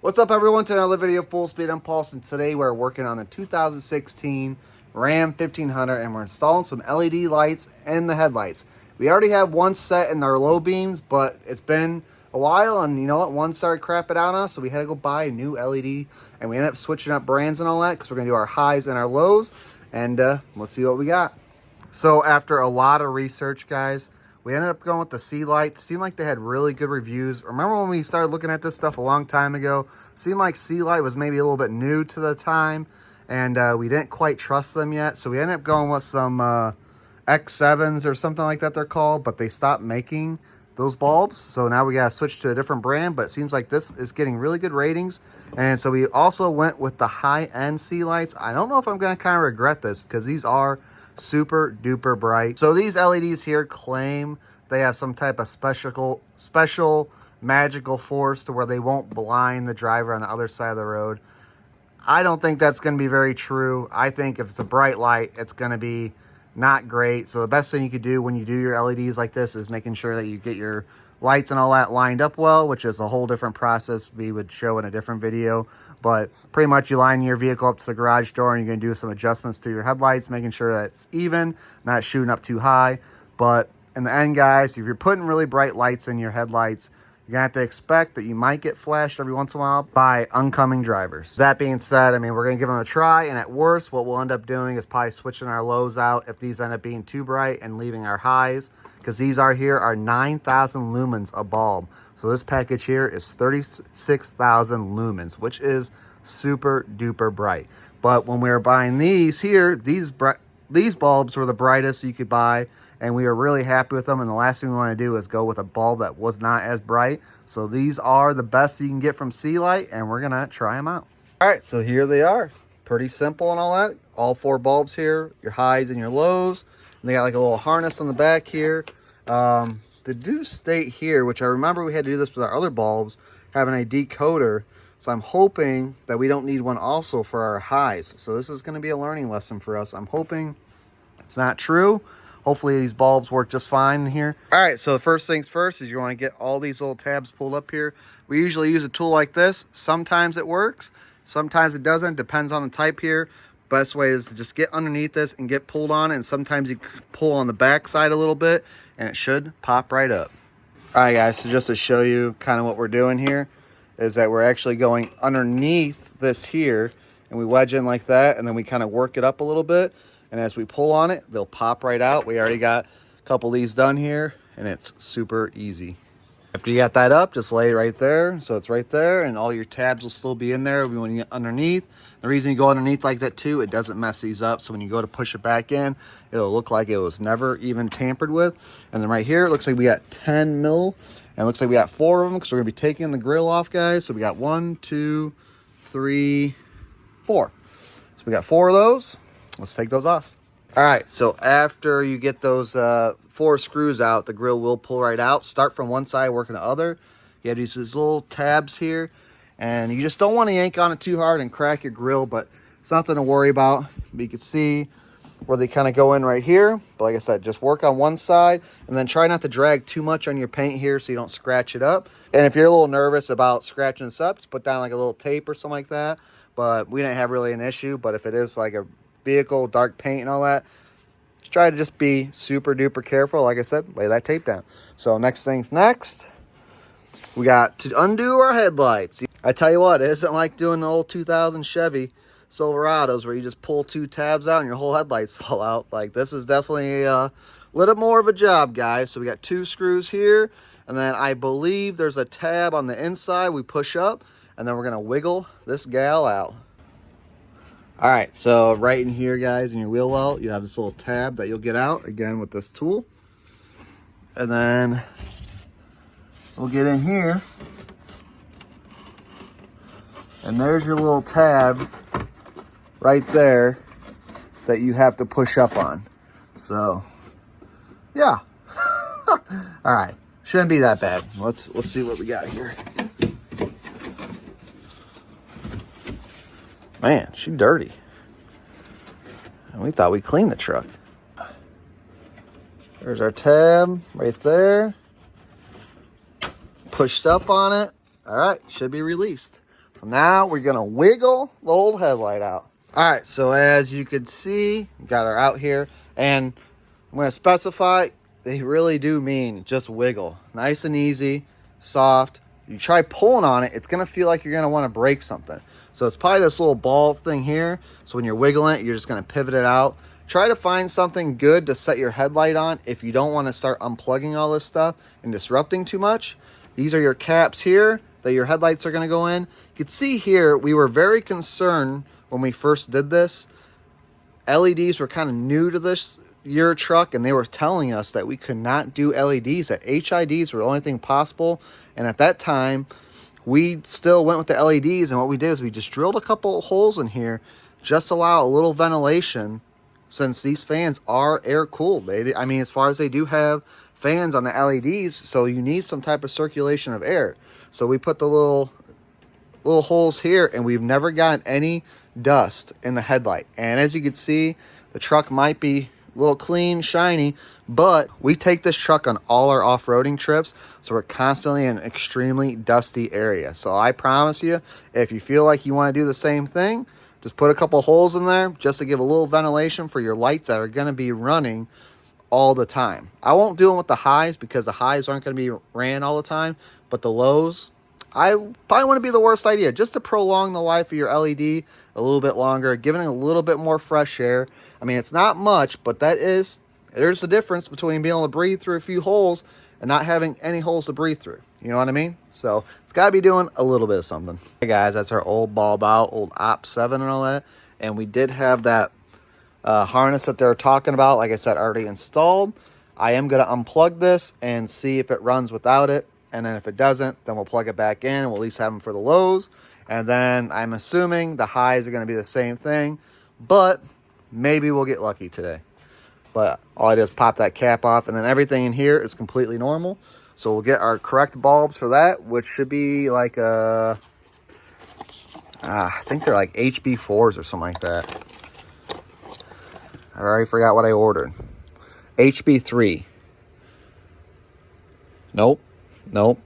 What's up, everyone, to another video of Full Speed Impulse, and today we're working on the 2016 Ram 1500 and we're installing some LED lights in the headlights. We already have one set in our low beams, but it's been a while and you know what, one started crapping out on us, so we had to go buy a new LED and we ended up switching up brands and all that because we're going to do our highs and our lows, and let's see what we got. So after a lot of research, guys, we ended up going with the Sealight. Seemed like they had really good reviews. Remember when we started looking at this stuff a long time ago? Seemed like Sealight was maybe a little bit new to the time, and we didn't quite trust them yet. So we ended up going with some X7s or something like that they're called, but they stopped making those bulbs. So now we got to switch to a different brand, but it seems like this is getting really good ratings. And so we also went with the high-end Sealights. I don't know if I'm going to kind of regret this because these are super duper bright. So these LEDs here claim they have some type of special magical force to where they won't blind the driver on the other side of the road. I don't think that's going to be very true. I think if it's a bright light, it's going to be not great. So the best thing you could do when you do your LEDs like this is making sure that you get your lights and all that lined up well, which is a whole different process we would show in a different video. But pretty much you line your vehicle up to the garage door and you're going to do some adjustments to your headlights, making sure that it's even, not shooting up too high. But in the end, guys, if you're putting really bright lights in your headlights, you're going to have to expect that you might get flashed every once in a while by oncoming drivers. That being said, I mean, we're going to give them a try, and at worst, what we'll end up doing is probably switching our lows out if these end up being too bright and leaving our highs, because these are 9,000 lumens a bulb. So this package here is 36,000 lumens, which is super duper bright. But when we were buying these here, these bulbs were the brightest you could buy, and we were really happy with them. And the last thing we want to do is go with a bulb that was not as bright. So these are the best you can get from Sealight, and we're gonna try them out. All right, so here they are. Pretty simple and all that. All four bulbs here, your highs and your lows. And they got like a little harness on the back here. They do state here, which I remember we had to do this with our other bulbs, having a decoder. So I'm hoping that we don't need one also for our highs. So this is going to be a learning lesson for us. I'm hoping it's not true. Hopefully these bulbs work just fine here. All right, so the first things first is you want to get all these little tabs pulled up here. We usually use a tool like this. Sometimes it works, sometimes it doesn't. Depends on the type here. Best way is to just get underneath this and get pulled on it. And sometimes you pull on the back side a little bit and it should pop right up. All right, guys, so just to show you kind of what we're doing here is that we're actually going underneath this here and we wedge in like that, and then we kind of work it up a little bit. And as we pull on it, they'll pop right out. We already got a couple of these done here, and it's super easy. After you got that up, just lay it right there. So it's right there, and all your tabs will still be in there when you get underneath. The reason you go underneath like that too, it doesn't mess these up. So when you go to push it back in, it'll look like it was never even tampered with. And then right here, it looks like we got 10 mil, and it looks like we got 4 of them because we're gonna be taking the grill off, guys. So we got 1, 2, 3, 4. So we got 4 of those. Let's take those off. All right, so after you get those 4 screws out, the grill will pull right out. Start from one side, work on the other. You have these little tabs here, and you just don't want to yank on it too hard and crack your grill, but it's nothing to worry about. You can see where they kind of go in right here. But like I said, just work on one side, and then try not to drag too much on your paint here so you don't scratch it up. And if you're a little nervous about scratching this up, just put down like a little tape or something like that. But we didn't have really an issue. But if it is like a vehicle, dark paint and all that, just try to just be super duper careful. Like I said, lay that tape down. So next things next, we got to undo our headlights. I tell you what, it isn't like doing the old 2000 Chevy Silverados where you just pull 2 tabs out and your whole headlights fall out. Like, this is definitely a little more of a job, guys. So we got 2 screws here, and then I believe there's a tab on the inside we push up, and then we're gonna wiggle this gal out. All right, so right in here, guys, in your wheel well, you have this little tab that you'll get out, again, with this tool. And then we'll get in here. And there's your little tab right there that you have to push up on. So, yeah. All right, shouldn't be that bad. Let's see what we got here. Man, she's dirty. And we thought we cleaned the truck. There's our tab right there. Pushed up on it. All right, should be released. So now we're gonna wiggle the old headlight out. All right, so as you can see, we got our out here, and I'm gonna specify, they really do mean just wiggle. Nice and easy, soft. You try pulling on it, it's gonna feel like you're gonna wanna break something. So it's probably this little ball thing here. So when you're wiggling it, you're just gonna pivot it out. Try to find something good to set your headlight on if you don't wanna start unplugging all this stuff and disrupting too much. These are your caps here that your headlights are gonna go in. You can see here, we were very concerned when we first did this. LEDs were kind of new to this year truck, and they were telling us that we could not do LEDs, that HIDs were the only thing possible. And at that time, we still went with the LEDs, and what we did is we just drilled a couple holes in here, just allow a little ventilation, since these fans are air cooled. I mean, as far as they do have fans on the LEDs, so you need some type of circulation of air. So we put the little holes here, and we've never gotten any dust in the headlight. And as you can see, the truck might be a little clean, shiny, but we take this truck on all our off-roading trips, so we're constantly in an extremely dusty area. So I promise you, if you feel like you want to do the same thing, just put a couple holes in there just to give a little ventilation for your lights that are going to be running all the time. I won't do them with the highs because the highs aren't going to be ran all the time, but the lows, I probably want to be the worst idea, just to prolong the life of your LED a little bit longer, giving it a little bit more fresh air. I mean, it's not much, but there's the difference between being able to breathe through a few holes and not having any holes to breathe through. You know what I mean? So it's got to be doing a little bit of something. Hey guys, that's our old bulb out, old Op7 and all that. And we did have that harness that they're talking about, like I said, already installed. I am going to unplug this and see if it runs without it. And then if it doesn't, then we'll plug it back in. We'll at least have them for the lows. And then I'm assuming the highs are going to be the same thing. But maybe we'll get lucky today. But all I did is pop that cap off. And then everything in here is completely normal. So we'll get our correct bulbs for that, which should be like I think they're like HB4s or something like that. I already forgot what I ordered. HB3. Nope,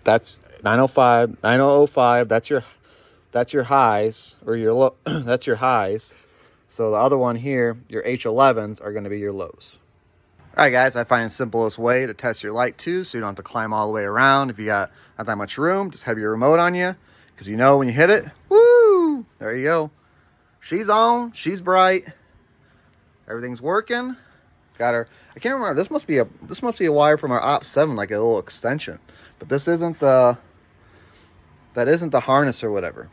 that's 905, 9005. That's your highs, or your low. That's your highs. So the other one here, your H11s, are going to be your lows. All right, guys, I find the simplest way to test your light too, so you don't have to climb all the way around. If you got not that much room, just have your remote on you, because you know when you hit it, woo, there you go. She's on, she's bright, everything's working. Got her. I can't remember. This must be a wire from our Op7, like a little extension. But this isn't that isn't the harness or whatever.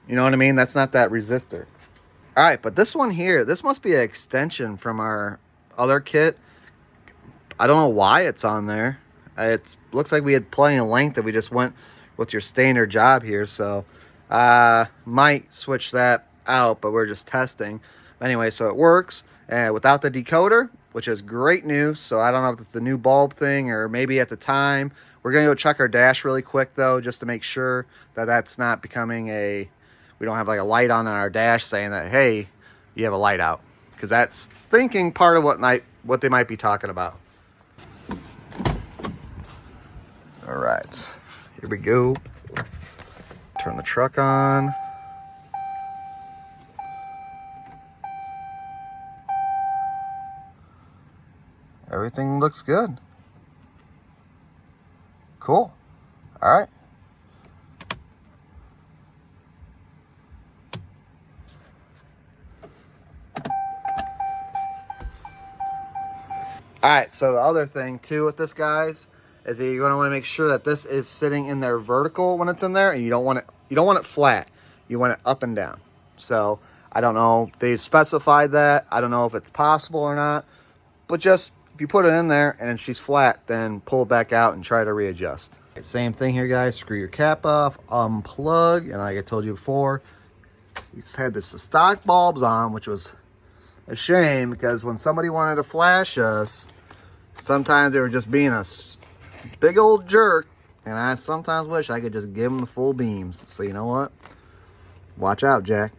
You know what I mean? That's not that resistor. All right, but this one here, this must be an extension from our other kit. I don't know why it's on there. It looks like we had plenty of length that we just went with your standard job here. So might switch that out, but we're just testing. Anyway, so it works without the decoder, which is great news. So I don't know if it's the new bulb thing or maybe at the time. We're going to go check our dash really quick, though, just to make sure that that's not becoming we don't have like a light on our dash saying that, hey, you have a light out. Because that's thinking part of what they might be talking about. All right, here we go. Turn the truck on. Everything looks good. Cool. All right. All right, so the other thing too with this, guys, is that you're going to want to make sure that this is sitting in there vertical when it's in there, and you don't want it flat. You want it up and down. So I don't know, they've specified that. I don't know if it's possible or not, but just if you put it in there and she's flat, then pull it back out and try to readjust. Same thing here, guys. Screw your cap off, unplug, and like I told you before, we just had the stock bulbs on, which was a shame because when somebody wanted to flash us, sometimes they were just being a big old jerk, and I sometimes wish I could just give them the full beams. So you know what? Watch out, Jack.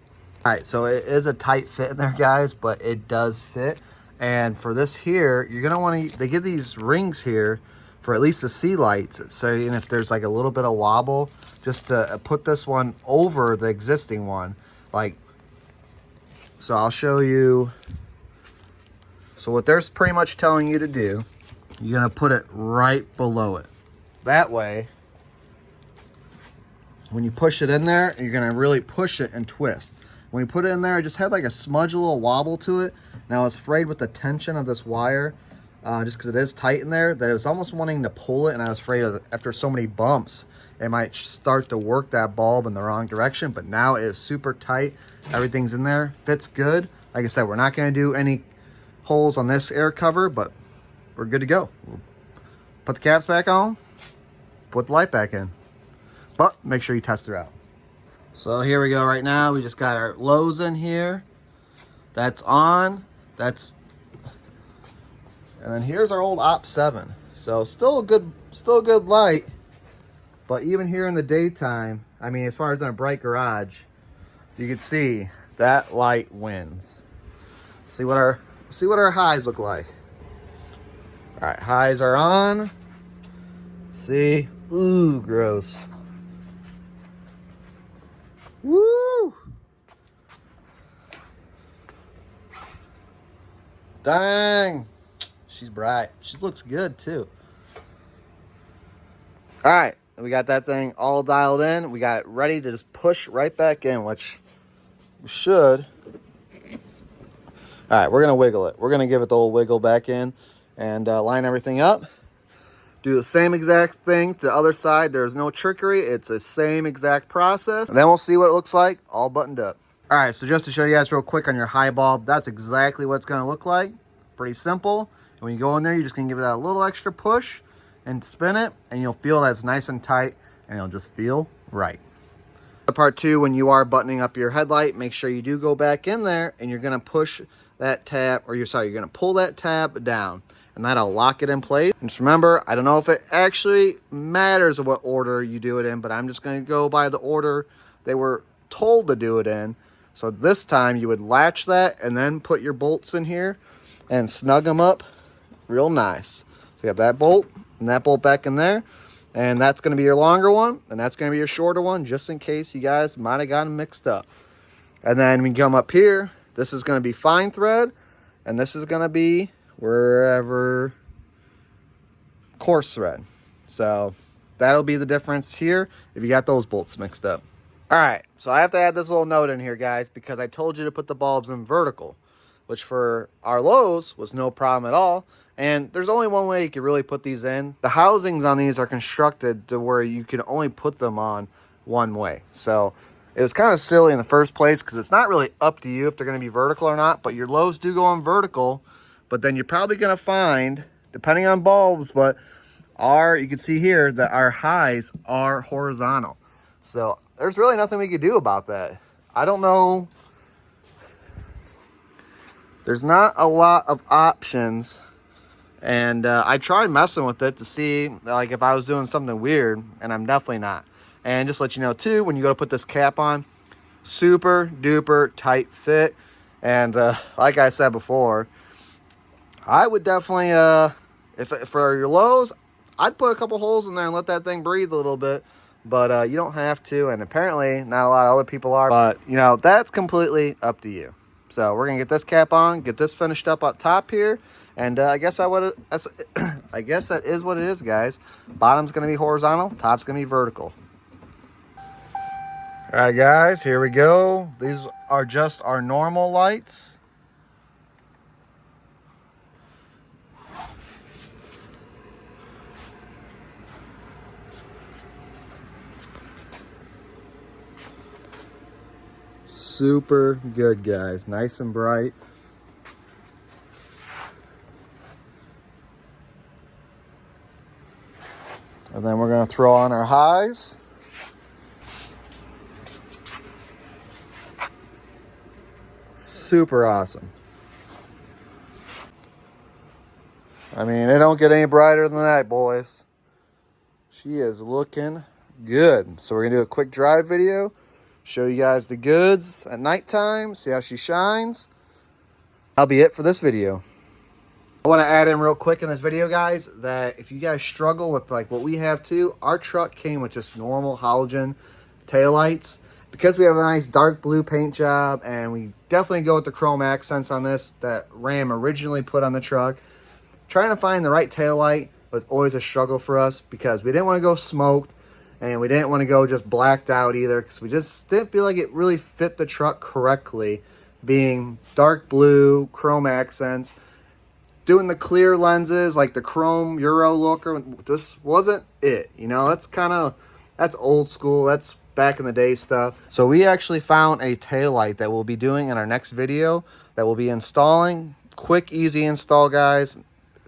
All right, so it is a tight fit in there, guys, but it does fit. And for this here, you're gonna want to, they give these rings here for at least the Sealights. So even if there's like a little bit of wobble, just to put this one over the existing one. Like, so I'll show you. So what they're pretty much telling you to do, you're gonna put it right below it. That way, when you push it in there, you're gonna really push it and twist. When you put it in there, it just had like a smudge, a little wobble to it. And I was afraid with the tension of this wire, just because it is tight in there, that it was almost wanting to pull it. And I was afraid of, after so many bumps, it might start to work that bulb in the wrong direction. But now it is super tight. Everything's in there, fits good. Like I said, we're not gonna do any holes on this air cover, but we're good to go. We'll put the caps back on, put the light back in. But make sure you test it out. So here we go right now. We just got our lows in here. That's on. And then here's our old Op 7. So still a good light. But even here in the daytime, I mean, as far as in a bright garage, you can see that light wins. See what our highs look like. All right, highs are on. See, ooh, gross. Woo! Dang. She's bright. She looks good too. All right, we got that thing all dialed in. We got it ready to just push right back in, which we should. All right, we're gonna wiggle it. We're gonna give it the old wiggle back in and line everything up. Do the same exact thing to the other side. There's no trickery. It's the same exact process. And then we'll see what it looks like all buttoned up. All right, so just to show you guys real quick on your high bulb, that's exactly what it's gonna look like. Pretty simple. And when you go in there, you're just gonna give it a little extra push and spin it, and you'll feel that it's nice and tight, and it'll just feel right. Part two, when you are buttoning up your headlight, make sure you do go back in there, and you're gonna push that tab, or you're gonna pull that tab down. And that'll lock it in place. And just remember, I don't know if it actually matters what order you do it in, but I'm just going to go by the order they were told to do it in. So this time you would latch that and then put your bolts in here and snug them up real nice. So you have that bolt and that bolt back in there. And that's going to be your longer one, and that's going to be your shorter one, just in case you guys might have gotten mixed up. And then when you come up here, this is going to be fine thread, and this is going to be wherever coarse thread. So that'll be the difference here if you got those bolts mixed up. All right, so I have to add this little note in here, guys, because I told you to put the bulbs in vertical, which for our lows was no problem at all. And there's only one way you can really put these in. The housings on these are constructed to where you can only put them on one way. So it was kind of silly in the first place because it's not really up to you if they're going to be vertical or not, but your lows do go on vertical. But then you're probably going to find, depending on bulbs, but you can see here that our highs are horizontal. So there's really nothing we could do about that. I don't know. There's not a lot of options. And I tried messing with it to see like if I was doing something weird, and I'm definitely not. And just to let you know too, when you go to put this cap on, super duper tight fit. And like I said before, I would definitely, if for your lows, I'd put a couple holes in there and let that thing breathe a little bit. But you don't have to, and apparently not a lot of other people are. But, you know, that's completely up to you. So we're going to get this cap on, get this finished up top here. And I guess I guess that is what it is, guys. Bottom's going to be horizontal, top's going to be vertical. All right, guys, here we go. These are just our normal lights. Super good, guys. Nice and bright. And then we're going to throw on our highs. Super awesome. I mean, it don't get any brighter than that, boys. She is looking good. So we're going to do a quick drive video. Show you guys the goods at nighttime. See how she shines. That'll be it for this video. I want to add in real quick in this video, guys, that if you guys struggle with like what we have too, our truck came with just normal halogen taillights. Because we have a nice dark blue paint job, and we definitely go with the chrome accents on this that Ram originally put on the truck, trying to find the right taillight was always a struggle for us because we didn't want to go smoked and we didn't want to go just blacked out either, because we just didn't feel like it really fit the truck correctly, being dark blue, chrome accents. Doing the clear lenses, like the chrome Euro looker, just wasn't it. You know, that's old school. That's back in the day stuff. So we actually found a taillight that we'll be doing in our next video that we'll be installing. Quick, easy install, guys.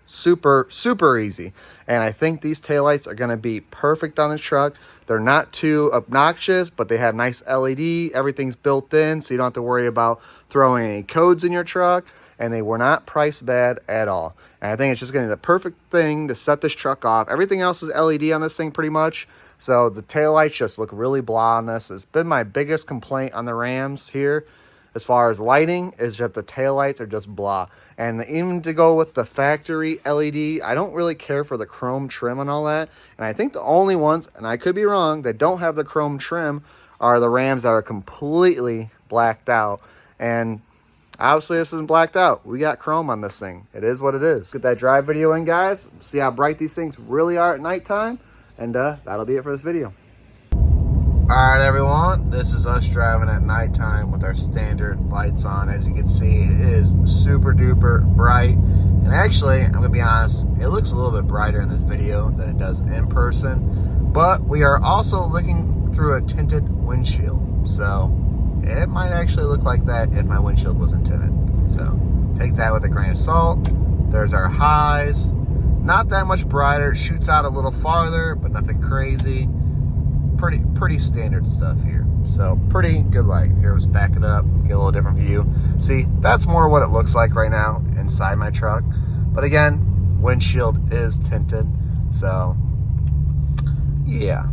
Super, super easy. And I think these taillights are going to be perfect on the truck. They're not too obnoxious, but they have nice LED. Everything's built in, so you don't have to worry about throwing any codes in your truck. And they were not priced bad at all. And I think it's just going to be the perfect thing to set this truck off. Everything else is LED on this thing pretty much. So the taillights just look really blah on this. It's been my biggest complaint on the Rams here as far as lighting, is that the taillights are just blah. And even to go with the factory LED, I don't really care for the chrome trim and all that. And I think the only ones, and I could be wrong, that don't have the chrome trim are the Rams that are completely blacked out. And obviously this isn't blacked out. We got chrome on this thing. It is what it is. Get that drive video in, guys. See how bright these things really are at nighttime. And that'll be it for this video. Alright everyone, this is us driving at nighttime with our standard lights on. As you can see, it is super duper bright. And actually, I'm going to be honest, it looks a little bit brighter in this video than it does in person. But we are also looking through a tinted windshield. So it might actually look like that if my windshield wasn't tinted. So take that with a grain of salt. There's our highs. Not that much brighter. It shoots out a little farther, but nothing crazy. Pretty standard stuff here. So pretty good light. Here, let's back it up, get a little different view. See, that's more what it looks like right now inside my truck. But again, windshield is tinted. So yeah.